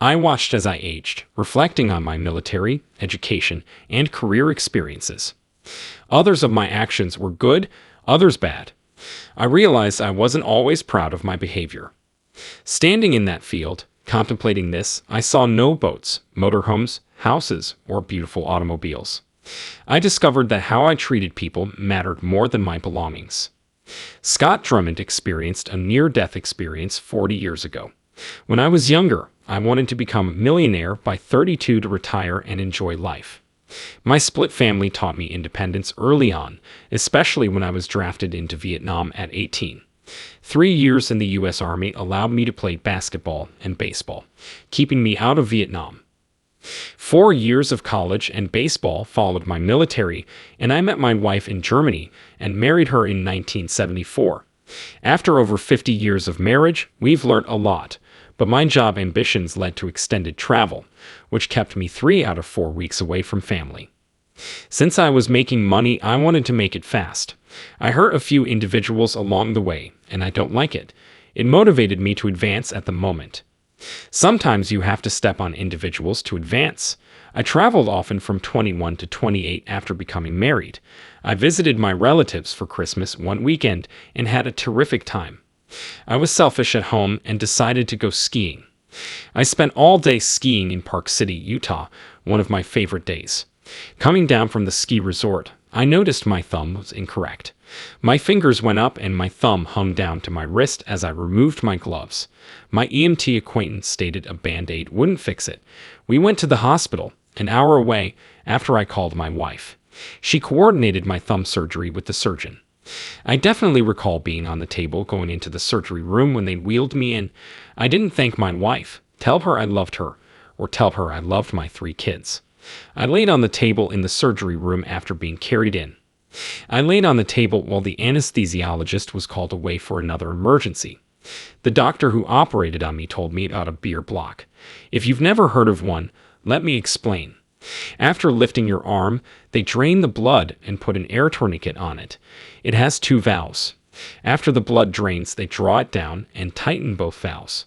I watched as I aged, reflecting on my military, education, and career experiences. Others of my actions were good, others bad. I realized I wasn't always proud of my behavior. Standing in that field, contemplating this, I saw no boats, motorhomes, houses, or beautiful automobiles. I discovered that how I treated people mattered more than my belongings. Scott Drummond experienced a near-death experience 40 years ago. When I was younger, I wanted to become a millionaire by 32 to retire and enjoy life. My split family taught me independence early on, especially when I was drafted into Vietnam at 18. 3 years in the U.S. Army allowed me to play basketball and baseball, keeping me out of Vietnam. 4 years of college and baseball followed my military, and I met my wife in Germany and married her in 1974. After over 50 years of marriage, we've learned a lot, but my job ambitions led to extended travel, which kept me 3 out of 4 weeks away from family. Since I was making money, I wanted to make it fast. I hurt a few individuals along the way, and I don't like it. It motivated me to advance at the moment. Sometimes you have to step on individuals to advance. I traveled often from 21 to 28 after becoming married. I visited my relatives for Christmas one weekend and had a terrific time. I was selfish at home and decided to go skiing. I spent all day skiing in Park City, Utah, one of my favorite days. Coming down from the ski resort, I noticed my thumb was incorrect. My fingers went up and my thumb hung down to my wrist as I removed my gloves. My EMT acquaintance stated a Band-Aid wouldn't fix it. We went to the hospital, an hour away, after I called my wife. She coordinated my thumb surgery with the surgeon. I definitely recall being on the table going into the surgery room when they wheeled me in. I didn't thank my wife, tell her I loved her, or tell her I loved my 3 kids. I laid on the table in the surgery room after being carried in. I laid on the table while the anesthesiologist was called away for another emergency. The doctor who operated on me told me about a beer block. If you've never heard of one, let me explain. After lifting your arm, they drain the blood and put an air tourniquet on it. It has 2 valves. After the blood drains, they draw it down and tighten both valves.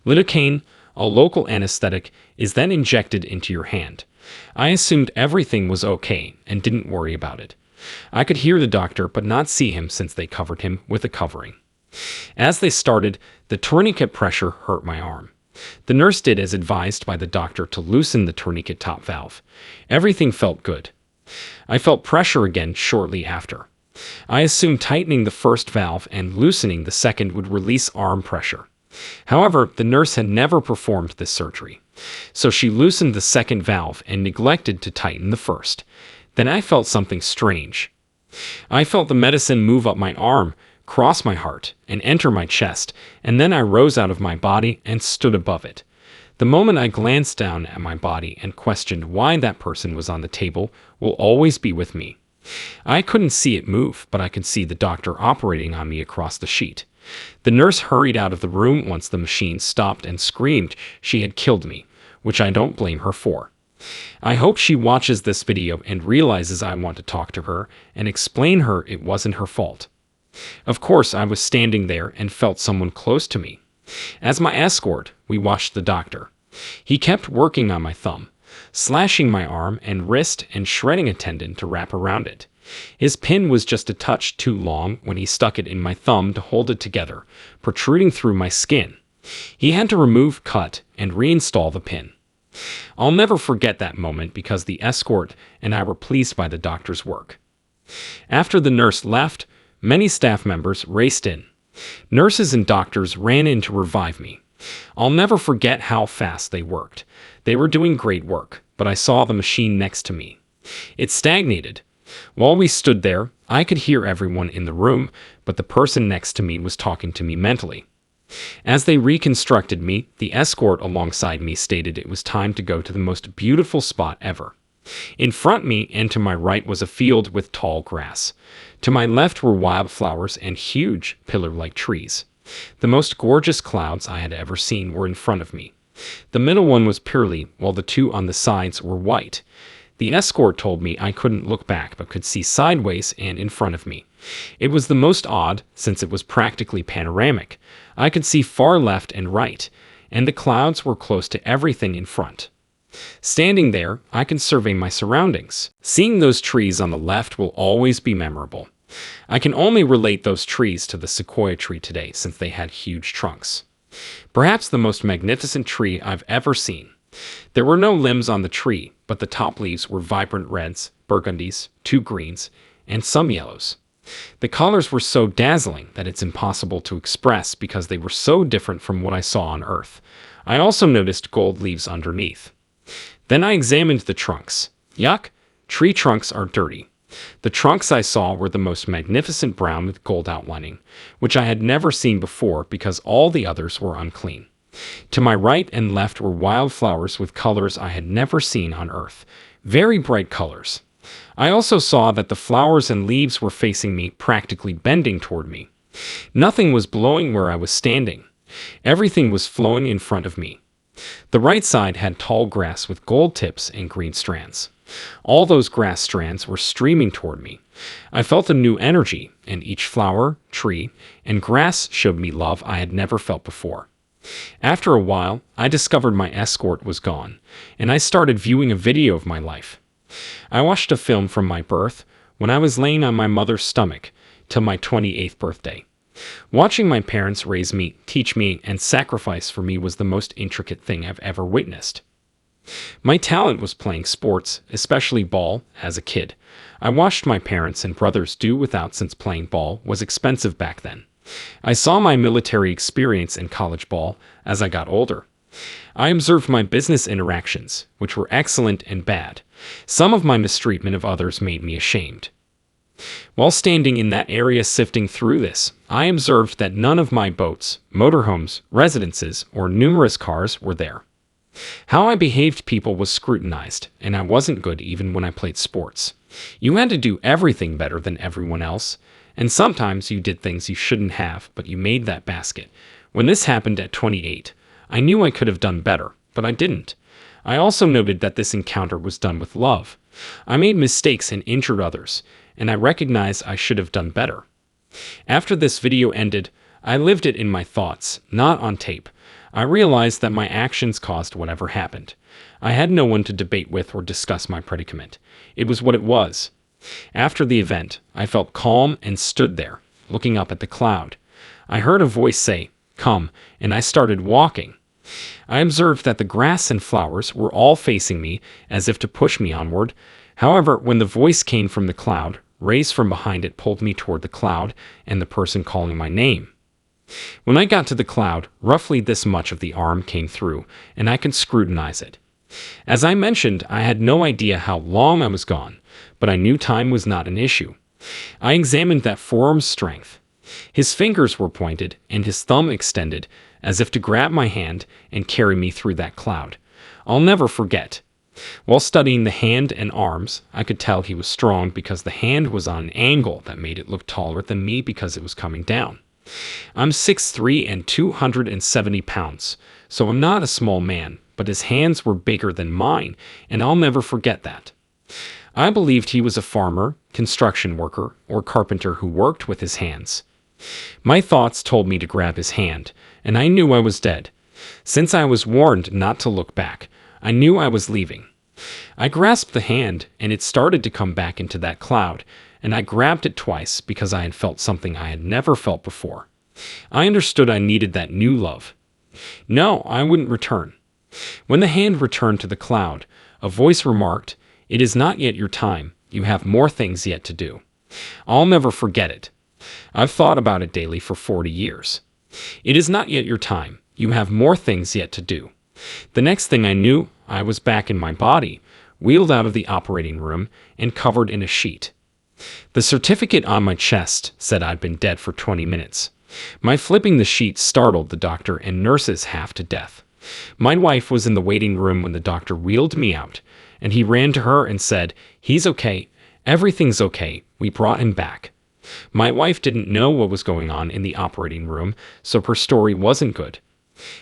Lidocaine, a local anesthetic, is then injected into your hand. I assumed everything was okay and didn't worry about it. I could hear the doctor but not see him since they covered him with a covering. As they started, the tourniquet pressure hurt my arm. The nurse did as advised by the doctor to loosen the tourniquet top valve. Everything felt good. I felt pressure again shortly after. I assumed tightening the first valve and loosening the second would release arm pressure. However, the nurse had never performed this surgery, so she loosened the second valve and neglected to tighten the first. Then I felt something strange. I felt the medicine move up my arm, cross my heart, and enter my chest, and then I rose out of my body and stood above it. The moment I glanced down at my body and questioned why that person was on the table will always be with me. I couldn't see it move, but I could see the doctor operating on me across the sheet. The nurse hurried out of the room once the machine stopped and screamed she had killed me, which I don't blame her for. I hope she watches this video and realizes I want to talk to her and explain her it wasn't her fault. Of course, I was standing there and felt someone close to me. As my escort, we watched the doctor. He kept working on my thumb, slashing my arm and wrist and shredding a tendon to wrap around it. His pin was just a touch too long when he stuck it in my thumb to hold it together, protruding through my skin. He had to remove, cut, and reinstall the pin. I'll never forget that moment because the escort and I were pleased by the doctor's work. After the nurse left, many staff members raced in. Nurses and doctors ran in to revive me. I'll never forget how fast they worked. They were doing great work, but I saw the machine next to me. It stagnated. While we stood there, I could hear everyone in the room, but the person next to me was talking to me mentally. As they reconstructed me, the escort alongside me stated it was time to go to the most beautiful spot ever. In front of me and to my right was a field with tall grass. To my left were wildflowers and huge, pillar-like trees. The most gorgeous clouds I had ever seen were in front of me. The middle one was pearly, while the 2 on the sides were white. The escort told me I couldn't look back but could see sideways and in front of me. It was the most odd, since it was practically panoramic. I could see far left and right, and the clouds were close to everything in front. Standing there, I can survey my surroundings. Seeing those trees on the left will always be memorable. I can only relate those trees to the sequoia tree today since they had huge trunks. Perhaps the most magnificent tree I've ever seen. There were no limbs on the tree, but the top leaves were vibrant reds, burgundies, 2 greens, and some yellows. The colors were so dazzling that it's impossible to express because they were so different from what I saw on Earth. I also noticed gold leaves underneath. Then I examined the trunks. Yuck! Tree trunks are dirty. The trunks I saw were the most magnificent brown with gold outlining, which I had never seen before because all the others were unclean. To my right and left were wildflowers with colors I had never seen on Earth. Very bright colors. I also saw that the flowers and leaves were facing me, practically bending toward me. Nothing was blowing where I was standing. Everything was flowing in front of me. The right side had tall grass with gold tips and green strands. All those grass strands were streaming toward me. I felt a new energy, and each flower, tree, and grass showed me love I had never felt before. After a while, I discovered my escort was gone, and I started viewing a video of my life. I watched a film from my birth, when I was laying on my mother's stomach, till my 28th birthday. Watching my parents raise me, teach me, and sacrifice for me was the most intricate thing I've ever witnessed. My talent was playing sports, especially ball, as a kid. I watched my parents and brothers do without since playing ball was expensive back then. I saw my military experience in college ball as I got older. I observed my business interactions, which were excellent and bad. Some of my mistreatment of others made me ashamed. While standing in that area sifting through this, I observed that none of my boats, motorhomes, residences, or numerous cars were there. How I behaved people was scrutinized, and I wasn't good even when I played sports. You had to do everything better than everyone else, and sometimes you did things you shouldn't have, but you made that basket. When this happened at 28, I knew I could have done better, but I didn't. I also noted that this encounter was done with love. I made mistakes and injured others, and I recognized I should have done better. After this video ended, I lived it in my thoughts, not on tape. I realized that my actions caused whatever happened. I had no one to debate with or discuss my predicament. It was what it was. After the event, I felt calm and stood there, looking up at the cloud. I heard a voice say, "Come," and I started walking. I observed that the grass and flowers were all facing me as if to push me onward. However, when the voice came from the cloud, rays from behind it pulled me toward the cloud and the person calling my name. When I got to the cloud, roughly this much of the arm came through, and I could scrutinize it. As I mentioned, I had no idea how long I was gone, but I knew time was not an issue. I examined that forearm's strength. His fingers were pointed, and his thumb extended, as if to grab my hand and carry me through that cloud. I'll never forget. While studying the hand and arms, I could tell he was strong because the hand was on an angle that made it look taller than me because it was coming down. I'm 6'3" and 270 pounds, so I'm not a small man, but his hands were bigger than mine, and I'll never forget that. I believed he was a farmer, construction worker, or carpenter who worked with his hands. My thoughts told me to grab his hand, and I knew I was dead. Since I was warned not to look back, I knew I was leaving. I grasped the hand, and it started to come back into that cloud, and I grabbed it twice because I had felt something I had never felt before. I understood I needed that new love. No, I wouldn't return. When the hand returned to the cloud, a voice remarked, "It is not yet your time. You have more things yet to do." I'll never forget it. I've thought about it daily for 40 years. It is not yet your time. You have more things yet to do. The next thing I knew, I was back in my body, wheeled out of the operating room, and covered in a sheet. The certificate on my chest said I'd been dead for 20 minutes. My flipping the sheet startled the doctor and nurses half to death. My wife was in the waiting room when the doctor wheeled me out, and he ran to her and said, "He's okay. Everything's okay. We brought him back." My wife didn't know what was going on in the operating room, so her story wasn't good.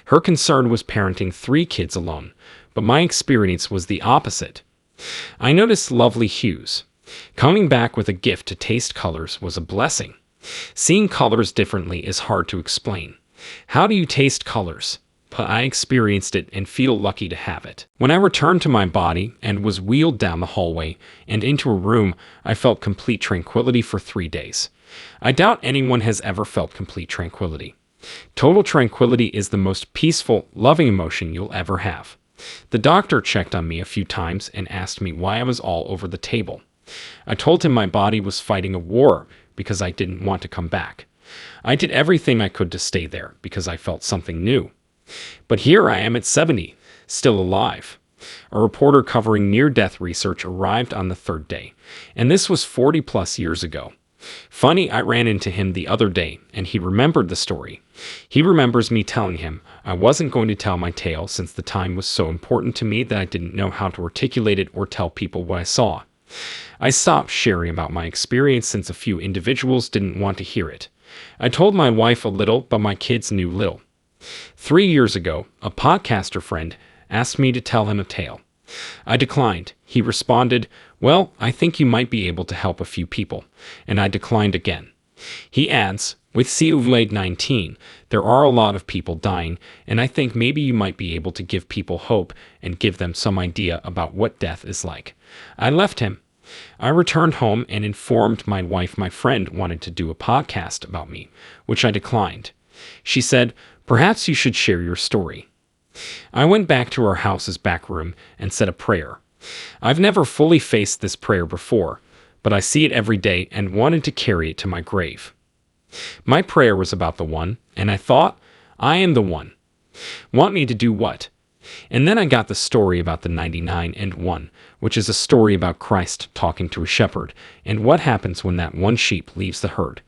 Her concern was parenting 3 kids alone, but my experience was the opposite. I noticed lovely hues. Coming back with a gift to taste colors was a blessing. Seeing colors differently is hard to explain. How do you taste colors? but I experienced it and feel lucky to have it. When I returned to my body and was wheeled down the hallway and into a room, I felt complete tranquility for 3 days. I doubt anyone has ever felt complete tranquility. Total tranquility is the most peaceful, loving emotion you'll ever have. The doctor checked on me a few times and asked me why I was all over the table. I told him my body was fighting a war because I didn't want to come back. I did everything I could to stay there because I felt something new. But here I am at 70, still alive. A reporter covering near-death research arrived on the 3rd day, and this was 40 plus years ago. Funny, I ran into him the other day, and he remembered the story. He remembers me telling him I wasn't going to tell my tale since the time was so important to me that I didn't know how to articulate it or tell people what I saw. I stopped sharing about my experience since a few individuals didn't want to hear it. I told my wife a little, but my kids knew little. 3 years ago, a podcaster friend asked me to tell him a tale. I declined. He responded, "Well, I think you might be able to help a few people," and I declined again. He adds, "With COVID-19, there are a lot of people dying, and I think maybe you might be able to give people hope and give them some idea about what death is like." I left him. I returned home and informed my wife my friend wanted to do a podcast about me, which I declined. She said, "Perhaps you should share your story." I went back to our house's back room and said a prayer. I've never fully faced this prayer before, but I see it every day and wanted to carry it to my grave. My prayer was about the one, and I thought, I am the one. Want me to do what? And then I got the story about the 99 and 1, which is a story about Christ talking to a shepherd, and what happens when that one sheep leaves the herd.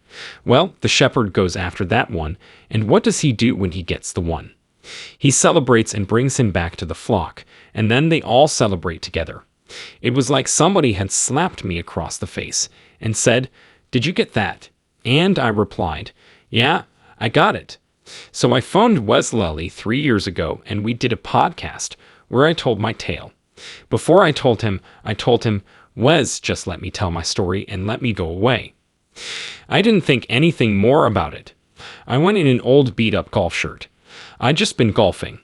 Well, the shepherd goes after that one, and what does he do when he gets the one? He celebrates and brings him back to the flock, and then they all celebrate together. It was like somebody had slapped me across the face and said, "Did you get that?" And I replied, "Yeah, I got it." So I phoned Wes Lully 3 years ago, and we did a podcast where I told my tale. Before I told him, "Wes, just let me tell my story and let me go away." I didn't think anything more about it. I went in an old beat-up golf shirt. I'd just been golfing.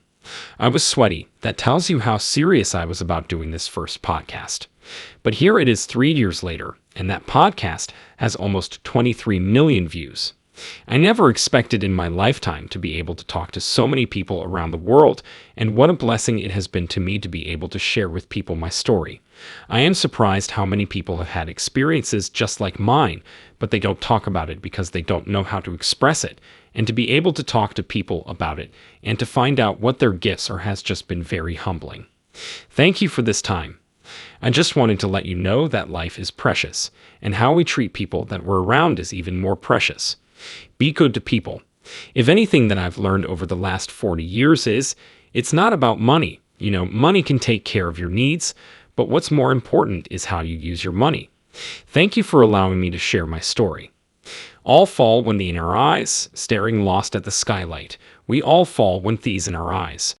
I was sweaty. That tells you how serious I was about doing this first podcast. But here it is 3 years later, and that podcast has almost 23 million views. I never expected in my lifetime to be able to talk to so many people around the world, and what a blessing it has been to me to be able to share with people my story. I am surprised how many people have had experiences just like mine, but they don't talk about it because they don't know how to express it, and to be able to talk to people about it and to find out what their gifts are has just been very humbling. Thank you for this time. I just wanted to let you know that life is precious, and how we treat people that we're around is even more precious. Be good to people. If anything that I've learned over the last 40 years is, it's not about money. Money can take care of your needs, but what's more important is how you use your money. Thank you for allowing me to share my story. All fall when thee in our eyes, staring lost at the skylight. We all fall when thie's in our eyes.